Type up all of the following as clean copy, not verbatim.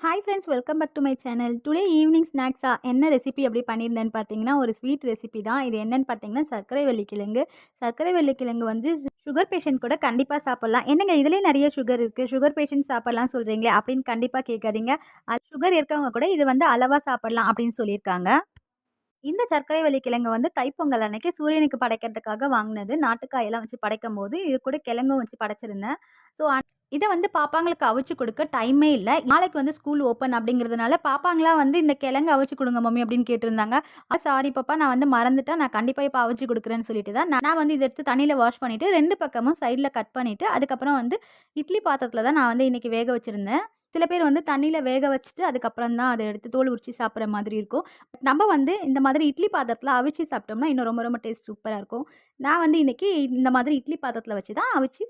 Hi friends, welcome back to my channel. Today evening ஸ்நாக்ஸா என்ன recipe அப்படி பண்ணியிருந்தேன்னு பார்த்தீங்கன்னா, ஒரு ஸ்வீட் ரெசிபி தான். இது என்னன்னு பார்த்தீங்கன்னா, சர்க்கரை வெள்ளிக்கிழங்கு. சர்க்கரை வெள்ளிக்கிழங்கு வந்து சுகர் பேஷண்ட் கூட கண்டிப்பா சாப்பிடலாம். என்னங்க இதிலேயே நெறைய சுகர் இருக்கு. சுகர் பேஷண்ட் சாப்பிடலாம் சொல்றீங்களே அப்படின்னு கண்டிப்பா கேட்காதீங்க. அது சுகர் இருக்கவங்க கூட இது வந்து அளவா சாப்பிடலாம் அப்படின்னு சொல்லியிருக்காங்க. இந்த சர்க்கரை வள்ளிக்கிழங்கு வந்து தைப்பொங்கல் அன்னைக்கு சூரியனுக்கு படைக்கிறதுக்காக வாங்குனது. நாட்டுக்காயெல்லாம் வச்சு படைக்கும்போது, இது கூட கிழங்கும் வச்சு படைச்சிருந்தேன். ஸோ, இத வந்து பாப்பாங்களுக்கு அவிச்சு குடுக்க டைமே இல்ல. நாளைக்கு வந்து ஸ்கூல் ஓப்பன் அப்படிங்கிறதுனால, பாப்பாங்கலாம் வந்து "இந்த கிழங்கு அவிச்சு குடுங்க மம்மி" அப்படின்னு கேட்டிருந்தாங்க. "சாரி பாப்பா, நான் வந்து மறந்துட்டேன். நான் கண்டிப்பா இப்ப அவிச்சு குடுக்குறேன்னு" சொல்லிட்டு தான் நான் வந்து இத எடுத்து தண்ணீல வாஷ் பண்ணிட்டு 2 பக்கமும் சைட்ல கட் பண்ணிட்டு, அதுக்கப்புறம் வந்து இட்லி பாத்திரத்தில தான் நான் வந்து இன்னைக்கு வேக வச்சிருந்தேன். சில பேர் வந்து தண்ணீல வேக வச்சுட்டு, அதுக்கப்புறம் தான் அத எடுத்து தோல் உரிச்சு சாப்பிடுற மாதிரி இருக்கும். நம்ம வந்து இந்த மாதிரி இட்லி பாத்திரத்தில அவிச்சு சாப்பிட்டோம்னா, இன்னும் ரொம்ப ரொம்ப டேஸ்ட் சூப்பரா இருக்கும். நான் வந்து இன்னைக்கு இந்த மாதிரி இட்லி பாத்திரத்தில வச்சு தான் அவிச்சு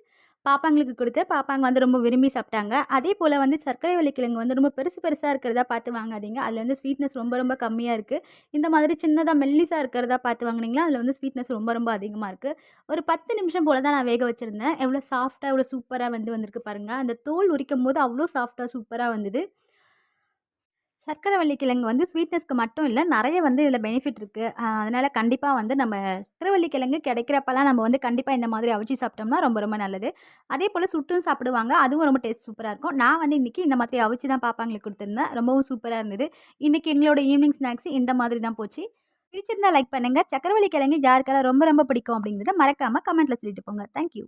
பாப்பாங்களுக்கு குடுத்தேன். பாப்பாங்க வந்து ரொம்ப விரும்பி சாப்பிட்டாங்க. அதேபோல வந்து சர்க்கரை வள்ளிக்கிழங்கு வந்து ரொம்ப பெருசு பெருசா இருக்கிறதா பார்த்து வாங்காதீங்க. அதில வந்து ஸ்வீட்னஸ் ரொம்ப ரொம்ப கம்மியா இருக்கு. இந்த மாதிரி சின்னதா மெல்லிசா இருக்கிறதா பார்த்து வாங்குனீங்கன்னா, அதில வந்து ஸ்வீட்னஸ் ரொம்ப ரொம்ப அதிகமா இருக்கு. ஒரு 10 நிமிஷம் போல தான் நான் வேக வச்சிருந்தேன். எவ்வளோ சாஃப்ட்டா, எவ்வளோ சூப்பரா வந்து வந்திருக்கு பாருங்க. அந்த தோல் உரிக்கும்போது அவ்வளோ சாஃப்ட்டா சூப்பரா வந்தது. சர்க்கரை வள்ளிக்கிழங்கு வந்து ஸ்வீட்னஸ்க்கு மட்டும் இல்ல, நெறைய வந்து இதில பெனிஃபிட் இருக்கு. அதனால கண்டிப்பா வந்து நம்ம சர்க்கரை வள்ளிக்கிழங்கு கிடைக்கிறப்பலாம் நம்ம வந்து கண்டிப்பா இந்த மாதிரி அவிச்சு சாப்பிட்டோம்னா ரொம்ப ரொம்ப நல்லது. அதேபோல சுட்டும் சாப்பிடுவாங்க. அதுவும் ரொம்ப டேஸ்ட் சூப்பரா இருக்கும். நான் வந்து இன்னைக்கு இந்த மாதிரி அவிச்சு தான் பாப்பாங்களுக்கு குடுத்துருந்தேன். ரொம்பவும் சூப்பரா இருந்தது. இன்னைக்கு எங்களோட ஈவினிங் ஸ்நாக்ஸ் இந்த மாதிரி தான் போச்சு. பிடிச்சிருந்தா லைக் பண்ணுங்க. சர்க்கரை வள்ளிக்கிழங்கு யாருக்கெல்லாம் ரொம்ப ரொம்ப பிடிக்கும் அப்படிங்கிறத மறக்காம கமெண்ட்ல சொல்லிட்டு போங்க. Thank you.